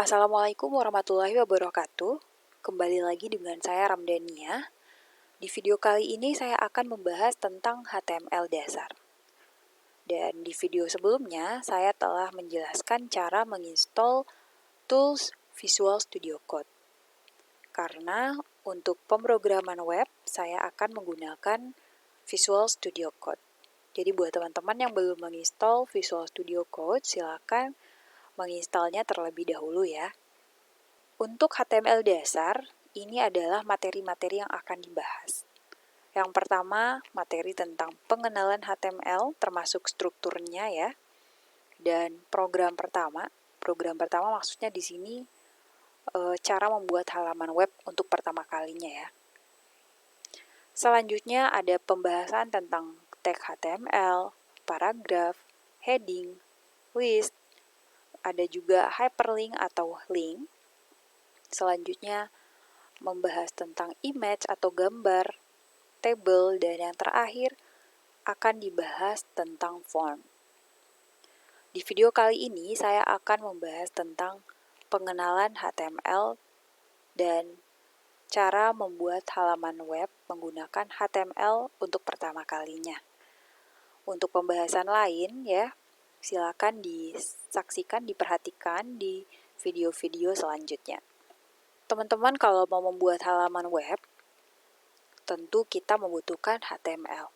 Assalamualaikum warahmatullahi wabarakatuh. Kembali lagi dengan saya Ramdania. Di video kali ini saya akan membahas tentang HTML dasar. Dan di video sebelumnya saya telah menjelaskan cara menginstal tools Visual Studio Code. Karena untuk pemrograman web saya akan menggunakan Visual Studio Code. Jadi buat teman-teman yang belum menginstal Visual Studio Code, silakan menginstalnya terlebih dahulu ya. Untuk HTML dasar, ini adalah materi-materi yang akan dibahas. Yang pertama, materi tentang pengenalan HTML termasuk strukturnya ya. Dan program pertama maksudnya di sini cara membuat halaman web untuk pertama kalinya ya. Selanjutnya ada pembahasan tentang tag HTML, paragraf, heading, list, ada juga hyperlink atau link. Selanjutnya membahas tentang image atau gambar, table, dan yang terakhir akan dibahas tentang form. Di video kali ini saya akan membahas tentang pengenalan HTML dan cara membuat halaman web menggunakan HTML untuk pertama kalinya. Untuk pembahasan lain ya, silakan disaksikan, diperhatikan di video-video selanjutnya. Teman-teman kalau mau membuat halaman web, tentu kita membutuhkan HTML.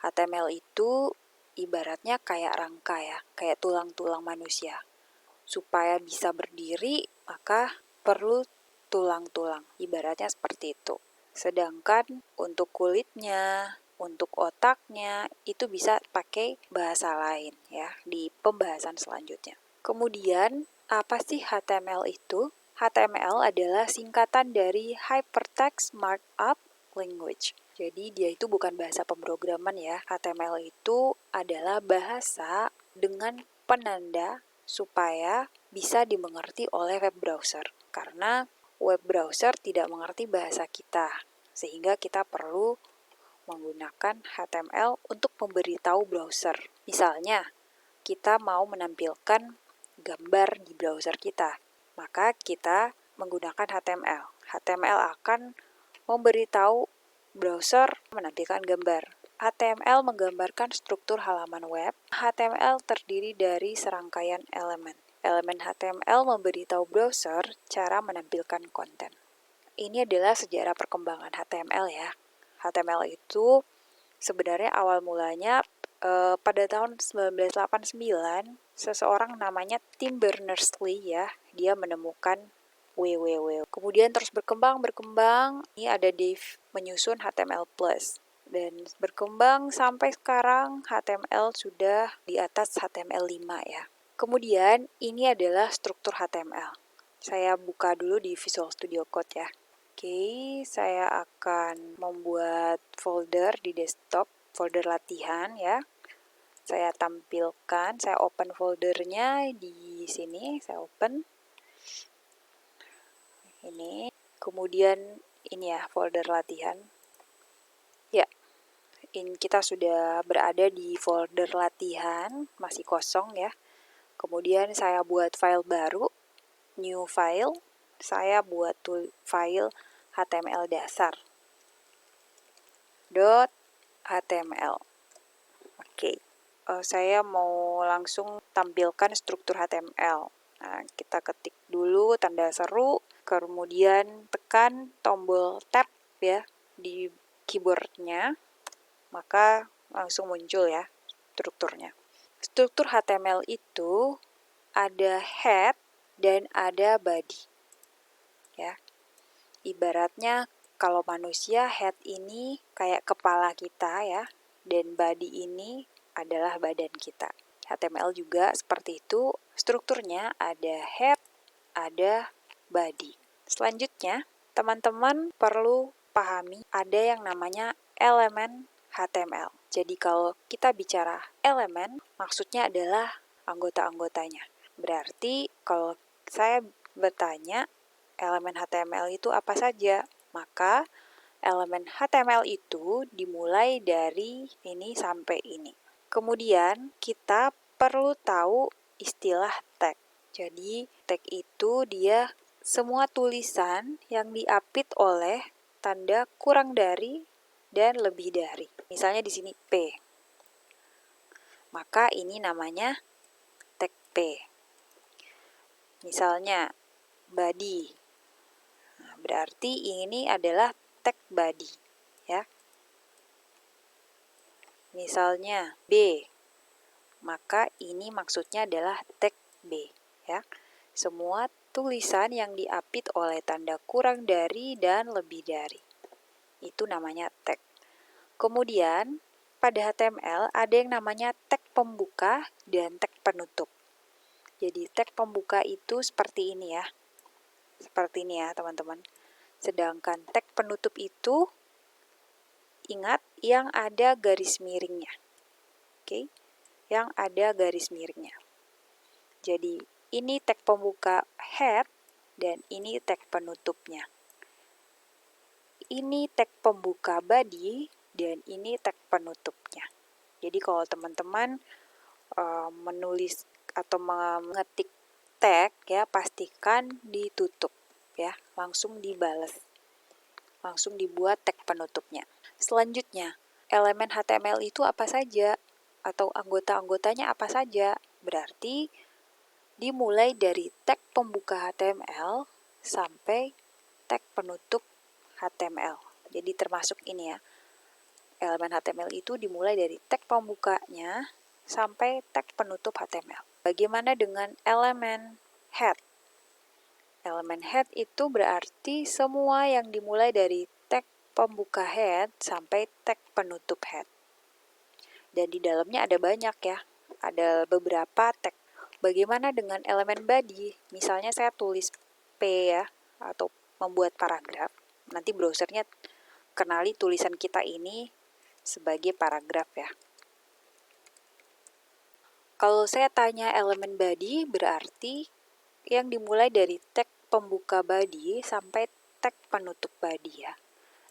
HTML itu ibaratnya kayak rangka ya, kayak tulang-tulang manusia. Supaya bisa berdiri, maka perlu tulang-tulang, ibaratnya seperti itu. Sedangkan untuk kulitnya, untuk otaknya, itu bisa pakai bahasa lain ya, di pembahasan selanjutnya. Kemudian, apa sih HTML itu? HTML adalah singkatan dari Hypertext Markup Language. Jadi dia itu bukan bahasa pemrograman ya. HTML itu adalah bahasa dengan penanda supaya bisa dimengerti oleh web browser. Karena web browser tidak mengerti bahasa kita, sehingga kita perlu menggunakan HTML untuk memberitahu browser. Misalnya, kita mau menampilkan gambar di browser kita, maka kita menggunakan HTML. HTML akan memberitahu browser menampilkan gambar. HTML menggambarkan struktur halaman web. HTML terdiri dari serangkaian elemen. Elemen HTML memberitahu browser cara menampilkan konten. Ini adalah sejarah perkembangan HTML ya. HTML itu sebenarnya awal mulanya pada tahun 1989, seseorang namanya Tim Berners-Lee ya, dia menemukan www. Kemudian terus berkembang. Ini ada Dave menyusun HTML+. Dan berkembang sampai sekarang HTML sudah di atas HTML5 ya. Kemudian ini adalah struktur HTML. Saya buka dulu di Visual Studio Code ya. Oke, saya akan membuat folder di desktop, folder latihan ya. Saya tampilkan, saya open foldernya di sini, saya open. Ini, kemudian ini ya folder latihan. Ya, ini kita sudah berada di folder latihan, masih kosong ya. Kemudian saya buat file baru, new file. Saya buat file HTML dasar. .html. Oke, saya mau langsung tampilkan struktur HTML. Nah, kita ketik dulu tanda seru, kemudian tekan tombol tab ya di keyboardnya, maka langsung muncul ya strukturnya. Struktur HTML itu ada head dan ada body. Ya. Ibaratnya kalau manusia head ini kayak kepala kita ya, dan body ini adalah badan kita. HTML juga seperti itu, strukturnya ada head, ada body. Selanjutnya, teman-teman perlu pahami ada yang namanya elemen HTML. Jadi kalau kita bicara elemen, maksudnya adalah anggota-anggotanya. Berarti kalau saya bertanya, elemen HTML itu apa saja? Maka elemen HTML itu dimulai dari ini sampai ini. Kemudian kita perlu tahu istilah tag. Jadi Tag itu dia semua tulisan yang diapit oleh tanda kurang dari dan lebih dari. Misalnya di sini P. Maka ini namanya tag P. Misalnya body. Nah, berarti ini adalah tag body, ya. Misalnya B. Maka ini maksudnya adalah tag B, ya. Semua tulisan yang diapit oleh tanda kurang dari dan lebih dari. Itu namanya tag. Kemudian, pada HTML ada yang namanya tag pembuka dan tag penutup. Jadi, tag pembuka itu seperti ini ya. Seperti ini ya, teman-teman. Sedangkan tag penutup itu, ingat, yang ada garis miringnya. Oke? Yang ada garis miringnya. Jadi, ini tag pembuka head dan ini tag penutupnya. Ini tag pembuka body dan ini tag penutupnya. Jadi kalau teman-teman menulis atau mengetik tag ya, pastikan ditutup ya, langsung dibales. Langsung dibuat tag penutupnya. Selanjutnya, elemen HTML itu apa saja atau anggota-anggotanya apa saja? Berarti dimulai dari tag pembuka HTML sampai tag penutup HTML. Jadi termasuk ini ya. Elemen HTML itu dimulai dari tag pembukanya sampai tag penutup HTML. Bagaimana dengan elemen head? Elemen head itu berarti semua yang dimulai dari tag pembuka head sampai tag penutup head. Dan di dalamnya ada banyak ya. Ada beberapa tag. Bagaimana dengan elemen body? Misalnya saya tulis P ya, atau membuat paragraf. Nanti browsernya kenali tulisan kita ini sebagai paragraf ya. Kalau saya tanya elemen body, berarti yang dimulai dari tag pembuka body sampai tag penutup body ya.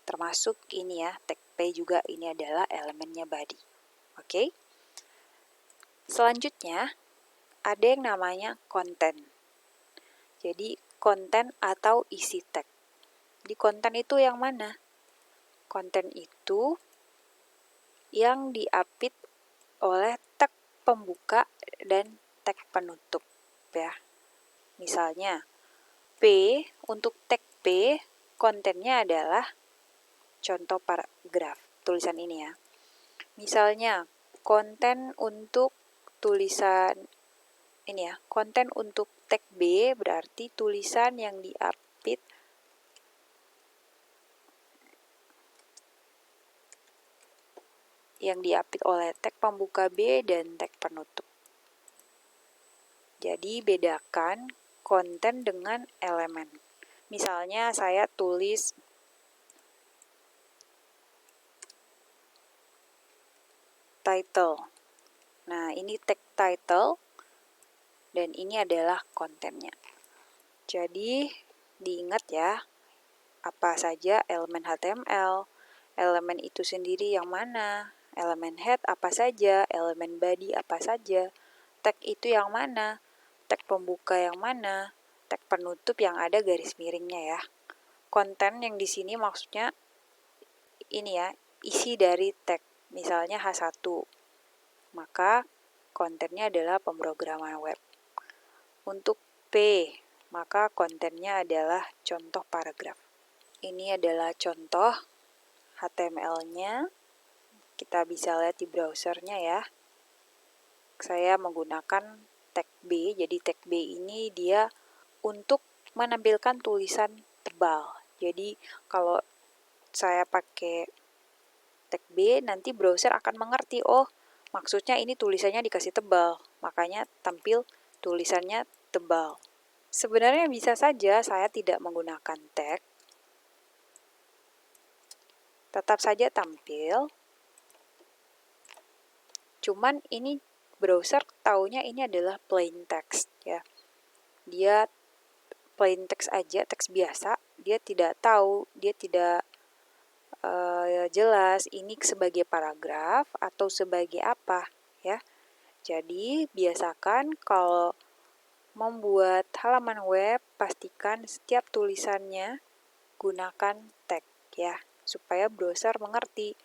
Termasuk ini ya, tag P juga ini adalah elemennya body. Oke? Selanjutnya, ada yang namanya konten. Jadi, konten atau isi tag. Di konten itu yang mana? Konten itu yang diapit oleh tag pembuka dan tag penutup ya. Misalnya, P untuk tag P, kontennya adalah contoh paragraf, tulisan ini ya. Misalnya, konten untuk tulisan ini ya, konten untuk tag B berarti tulisan yang diapit oleh tag pembuka B dan tag penutup. Jadi bedakan konten dengan elemen. Misalnya saya tulis title. Nah, ini tag title dan ini adalah kontennya. Jadi, diingat ya, apa saja elemen HTML, elemen itu sendiri yang mana, elemen head apa saja, elemen body apa saja, tag itu yang mana, tag pembuka yang mana, tag penutup yang ada garis miringnya ya. Konten yang di sini maksudnya ini ya, isi dari tag, misalnya H1. Maka kontennya adalah pemrograman web. Untuk P, maka kontennya adalah contoh paragraf. Ini adalah contoh HTML-nya. Kita bisa lihat di browsernya ya. Saya menggunakan tag B, jadi tag B ini dia untuk menampilkan tulisan tebal. Jadi kalau saya pakai tag B, nanti browser akan mengerti, oh maksudnya ini tulisannya dikasih tebal, makanya tampil tulisannya tebal. Sebenarnya bisa saja saya tidak menggunakan tag, tetap saja tampil. Cuman ini browser taunya ini adalah plain text ya. Dia plain text aja, teks biasa, dia tidak tahu, dia tidak jelas ini sebagai paragraf atau sebagai apa ya. Jadi biasakan kalau membuat halaman web, pastikan setiap tulisannya gunakan tag ya, supaya browser mengerti.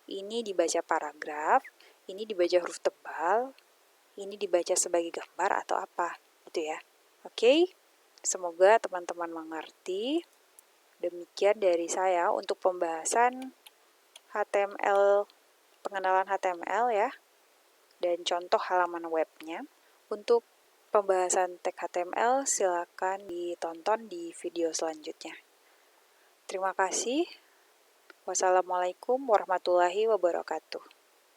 Ini dibaca paragraf, ini dibaca huruf tebal, ini dibaca sebagai gambar atau apa, gitu ya. Oke, semoga teman-teman mengerti. Demikian dari saya untuk pembahasan HTML, pengenalan HTML ya, dan contoh halaman webnya. Untuk pembahasan tag HTML, silakan ditonton di video selanjutnya. Terima kasih. Wassalamualaikum warahmatullahi wabarakatuh.